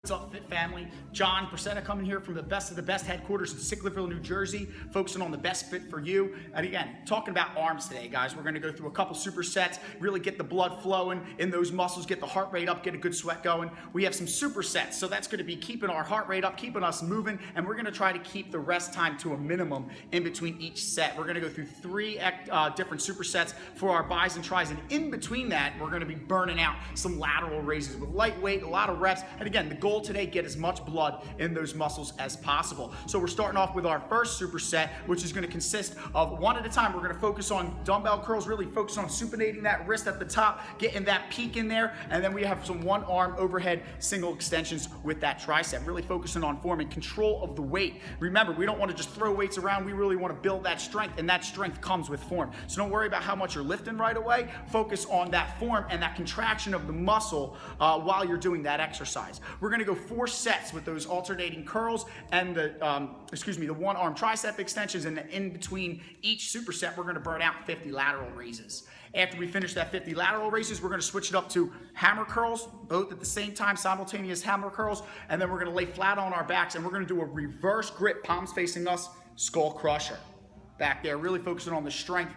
What's up, Fit Family? John Bracetta coming here from the best of the best headquarters in Sicklerville, New Jersey, focusing on the best fit for you. And again, talking about arms today, guys. We're gonna go through a couple supersets, really get the blood flowing in those muscles, get the heart rate up, get a good sweat going. We have some supersets, so that's gonna be keeping our heart rate up, keeping us moving, and we're gonna try to keep the rest time to a minimum in between each set. We're gonna go through three different supersets for our bis and tris, and in between that, we're gonna be burning out some lateral raises with lightweight, a lot of reps, and again, the goal today, get as much blood in those muscles as possible. So we're starting off with our first superset, which is going to consist of one at a time. We're going to focus on dumbbell curls, really focus on supinating that wrist at the top, getting that peak in there, and then we have some one arm overhead single extensions with that tricep, really focusing on form and control of the weight. Remember, we don't want to just throw weights around, we really want to build that strength, and that strength comes with form. So don't worry about how much you're lifting right away, focus on that form and that contraction of the muscle while you're doing that exercise. We're going to go 4 sets with those alternating curls and the one arm tricep extensions, and then in between each superset we're going to burn out 50 lateral raises. After we finish that 50 lateral raises, we're going to switch it up to hammer curls, both at the same time, simultaneous hammer curls, and then we're going to lay flat on our backs and we're going to do a reverse grip, palms facing us, skull crusher. Back there, really focusing on the strength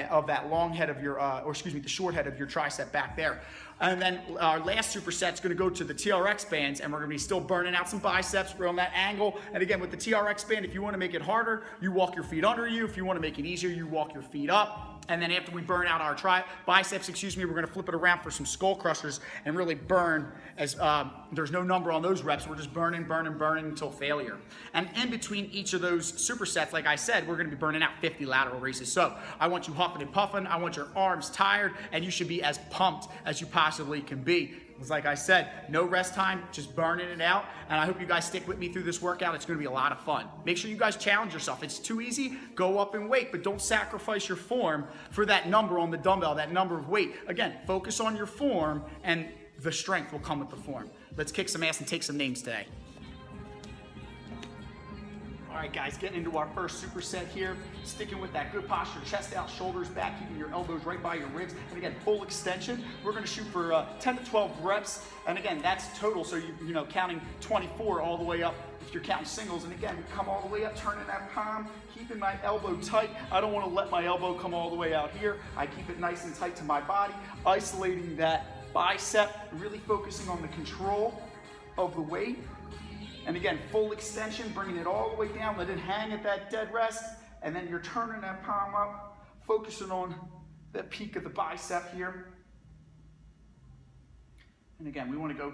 of that long head of your, the short head of your tricep back there. And then our last superset is going to go to the TRX bands, and we're going to be still burning out some biceps. We're on that angle. And again, with the TRX band, if you want to make it harder, you walk your feet under you. If you want to make it easier, you walk your feet up. And then after we burn out our biceps, we're going to flip it around for some skull crushers and really burn as there's no number on those reps. We're just burning until failure. And in between each of those supersets, like I said, we're going to be burning out 50 lateral raises. So I want you huffing and puffing. I want your arms tired, and you should be as pumped as you possibly can be. Because like I said, no rest time, just burning it out. And I hope you guys stick with me through this workout. It's gonna be a lot of fun. Make sure you guys challenge yourself. It's too easy, go up in weight, but don't sacrifice your form for that number on the dumbbell, that number of weight. Again, focus on your form and the strength will come with the form. Let's kick some ass and take some names today. All right, guys, getting into our first superset here. Sticking with that good posture, chest out, shoulders back, keeping your elbows right by your ribs. And again, full extension. We're gonna shoot for 10 to 12 reps. And again, that's total, so you know, counting 24 all the way up if you're counting singles. And again, we come all the way up, turning that palm, keeping my elbow tight. I don't wanna let my elbow come all the way out here. I keep it nice and tight to my body, isolating that bicep, really focusing on the control of the weight. And again, full extension, bringing it all the way down, let it hang at that dead rest, and then you're turning that palm up, focusing on that peak of the bicep here. And again, we want to go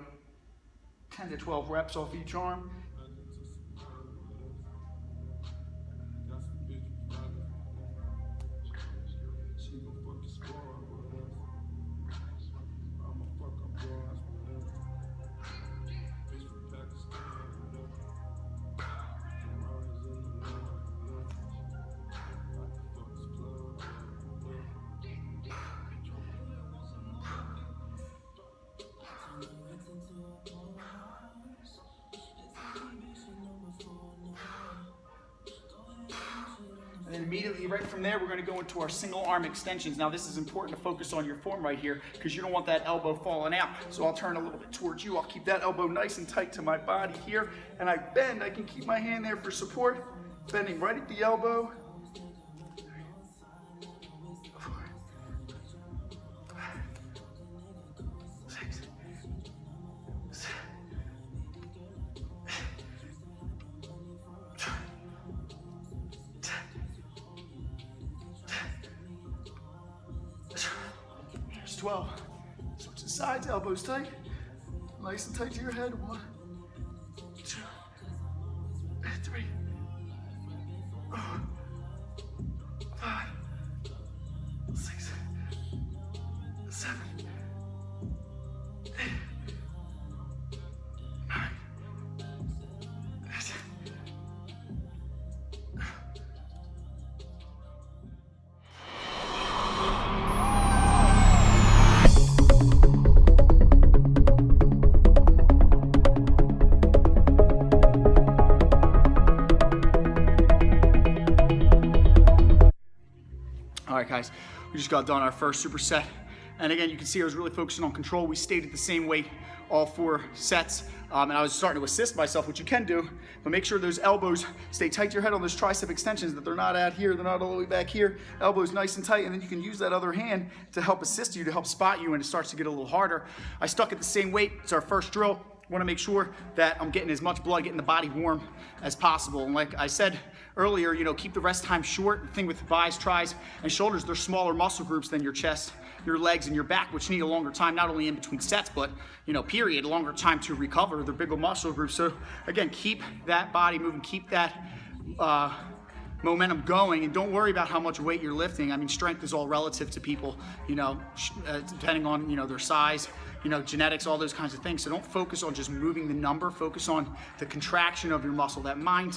10 to 12 reps off each arm. And then immediately right from there, we're going to go into our single arm extensions. Now this is important to focus on your form right here because you don't want that elbow falling out. So I'll turn a little bit towards you. I'll keep that elbow nice and tight to my body here. And I bend, I can keep my hand there for support. Bending right at the elbow. 4, 5, 6, 7, 12. Switch the sides, elbows tight. Nice and tight to your head. 1, 2, 3, 4, 5, 6, 7, 8, 9, 10. All right, guys, we just got done our first superset And again, you can see I was really focusing on control. We stayed at the same weight all 4 sets. And I was starting to assist myself, which you can do, but make sure those elbows stay tight to your head on those tricep extensions, that they're not out here, they're not all the way back here. Elbows nice and tight, and then you can use that other hand to help assist you, to help spot you when it starts to get a little harder. I stuck at the same weight. It's our first drill. Want to make sure that I'm getting as much blood, getting the body warm as possible. And like I said earlier, you know, keep the rest time short. The thing with thighs, tris, and shoulders, they're smaller muscle groups than your chest, your legs, and your back, which need a longer time, not only in between sets, but, you know, period, a longer time to recover. They're bigger muscle groups. So again, keep that body moving, keep that momentum going, and don't worry about how much weight you're lifting. I mean, strength is all relative to people, you know, depending on, you know, their size, you know, genetics, all those kinds of things. So don't focus on just moving the number, focus on the contraction of your muscle, that mind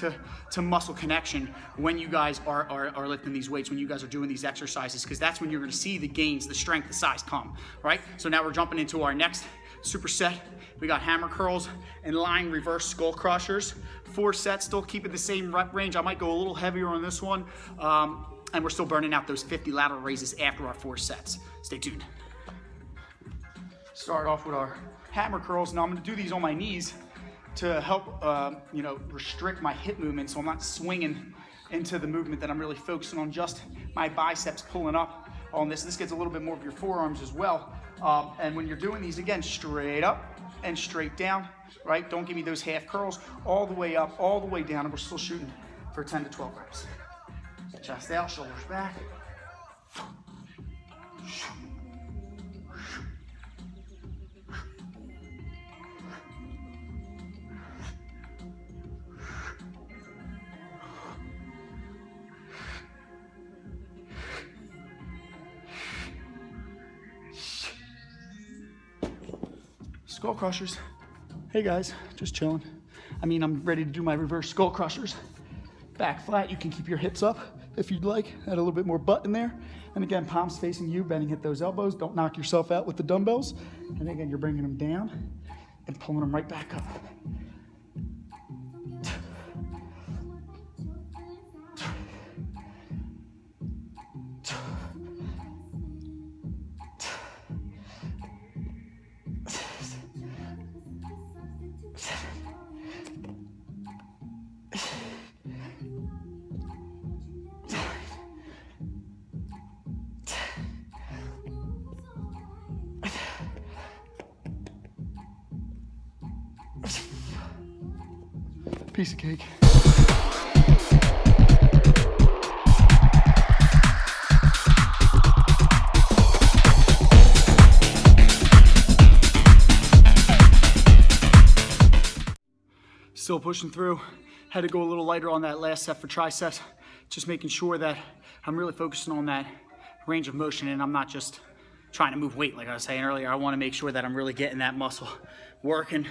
to muscle connection when you guys are lifting these weights, when you guys are doing these exercises, because that's when you're gonna see the gains, the strength, the size come, right? So now we're jumping into our next superset. We got hammer curls and lying reverse skull crushers. 4 sets, still keeping the same rep range. I might go a little heavier on this one, and we're still burning out those 50 lateral raises after our 4 sets. Stay tuned. Start off with our hammer curls. Now I'm gonna do these on my knees to help, you know, restrict my hip movement, so I'm not swinging into the movement, that I'm really focusing on just my biceps pulling up on this. This gets a little bit more of your forearms as well. And when you're doing these, again, straight up and straight down, right? Don't give me those half curls. All the way up, all the way down, and we're still shooting for 10 to 12 reps. Chest out, shoulders back. Skull crushers. Hey guys, just chilling. I mean, I'm ready to do my reverse skull crushers. Back flat, you can keep your hips up if you'd like. Add a little bit more butt in there. And again, palms facing you, bending at those elbows. Don't knock yourself out with the dumbbells. And again, you're bringing them down and pulling them right back up. Piece of cake. Still pushing through. Had to go a little lighter on that last set for triceps. Just making sure that I'm really focusing on that range of motion, and I'm not just trying to move weight like I was saying earlier. I want to make sure that I'm really getting that muscle working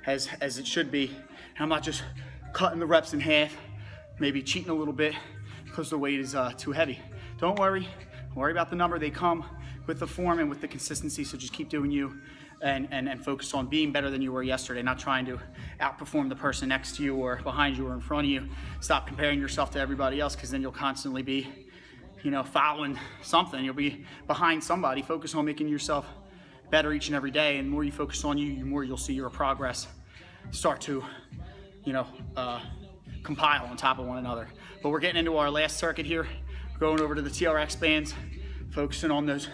as it should be. And I'm not just cutting the reps in half, maybe cheating a little bit because the weight is too heavy. Don't worry about the number. They come with the form and with the consistency, so just keep doing you and focus on being better than you were yesterday, not trying to outperform the person next to you or behind you or in front of you. Stop comparing yourself to everybody else, because then you'll constantly be, you know, following something. You'll be behind somebody. Focus on making yourself better each and every day, and the more you focus on you, the more you'll see your progress start to, you know, compile on top of one another. But we're getting into our last circuit here. We're going over to the TRX bands, focusing on those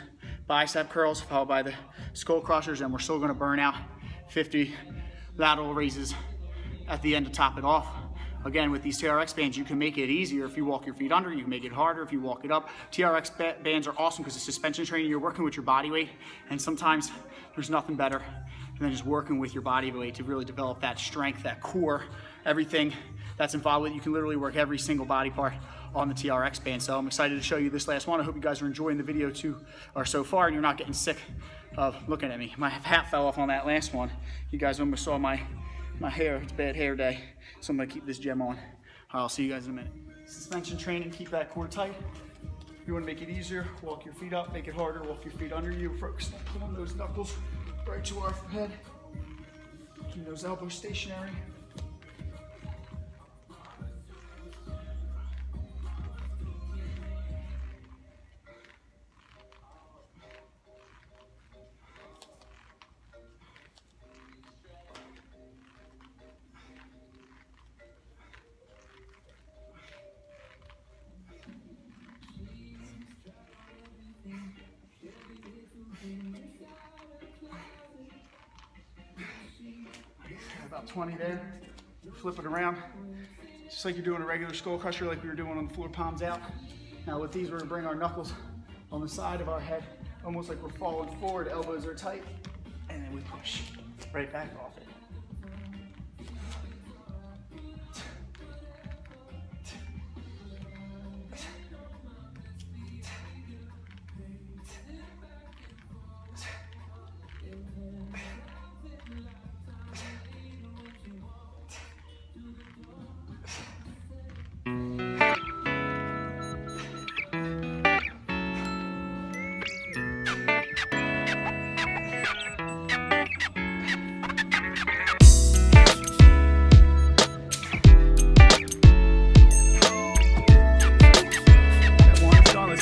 bicep curls, followed by the skull crushers, and we're still gonna burn out 50 lateral raises at the end to top it off. Again, with these TRX bands, you can make it easier if you walk your feet under. You can make it harder if you walk it up. TRX bands are awesome because it's suspension training. You're working with your body weight, and sometimes there's nothing better than just working with your body weight to really develop that strength, that core, everything that's involved with it. You can literally work every single body part on the TRX band. So I'm excited to show you this last one. I hope you guys are enjoying the video too, or so far, and you're not getting sick of looking at me. My hat fell off on that last one. You guys almost saw my hair. It's bad hair day, so I'm gonna keep this gem on. I'll see you guys in a minute. Suspension training, keep that core tight. If you wanna make it easier, walk your feet up. Make it harder, walk your feet under you. Focus on pulling those knuckles right to our head. Keep those elbows stationary. About 20 there. Flip it around. Just like you're doing a regular skull crusher, like we were doing on the floor, palms out. Now with these, we're gonna bring our knuckles on the side of our head, almost like we're falling forward, elbows are tight, and then we push right back off it.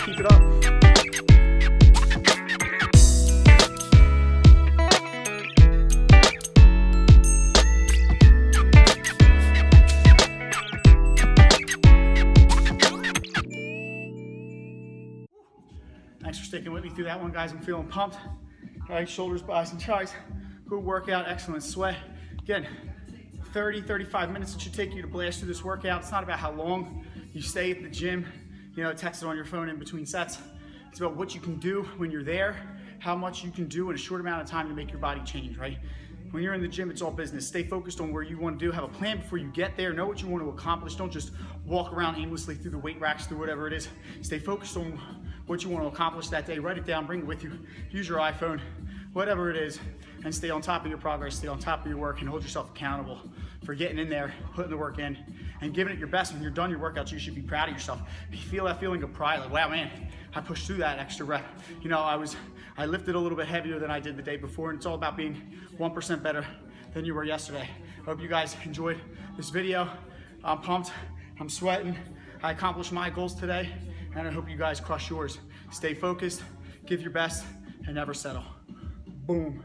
Keep it up. Thanks for sticking with me through that one, guys. I'm feeling pumped. All right, shoulders, biceps, and tries. Good workout, excellent sweat. Again, 30-35 minutes it should take you to blast through this workout. It's not about how long you stay at the gym, text it on your phone in between sets. It's about what you can do when you're there, how much you can do in a short amount of time to make your body change, right? When you're in the gym, it's all business. Stay focused on where you want to do, have a plan before you get there, know what you want to accomplish. Don't just walk around aimlessly through the weight racks, through whatever it is. Stay focused on what you want to accomplish that day. Write it down, bring it with you. Use your iPhone, whatever it is, and stay on top of your progress, stay on top of your work, and hold yourself accountable for getting in there, putting the work in, and giving it your best. When you're done your workouts, you should be proud of yourself. You feel that feeling of pride, like, wow, man, I pushed through that extra rep. I lifted a little bit heavier than I did the day before, and it's all about being 1% better than you were yesterday. I hope you guys enjoyed this video. I'm pumped, I'm sweating. I accomplished my goals today, and I hope you guys crush yours. Stay focused, give your best, and never settle. Boom.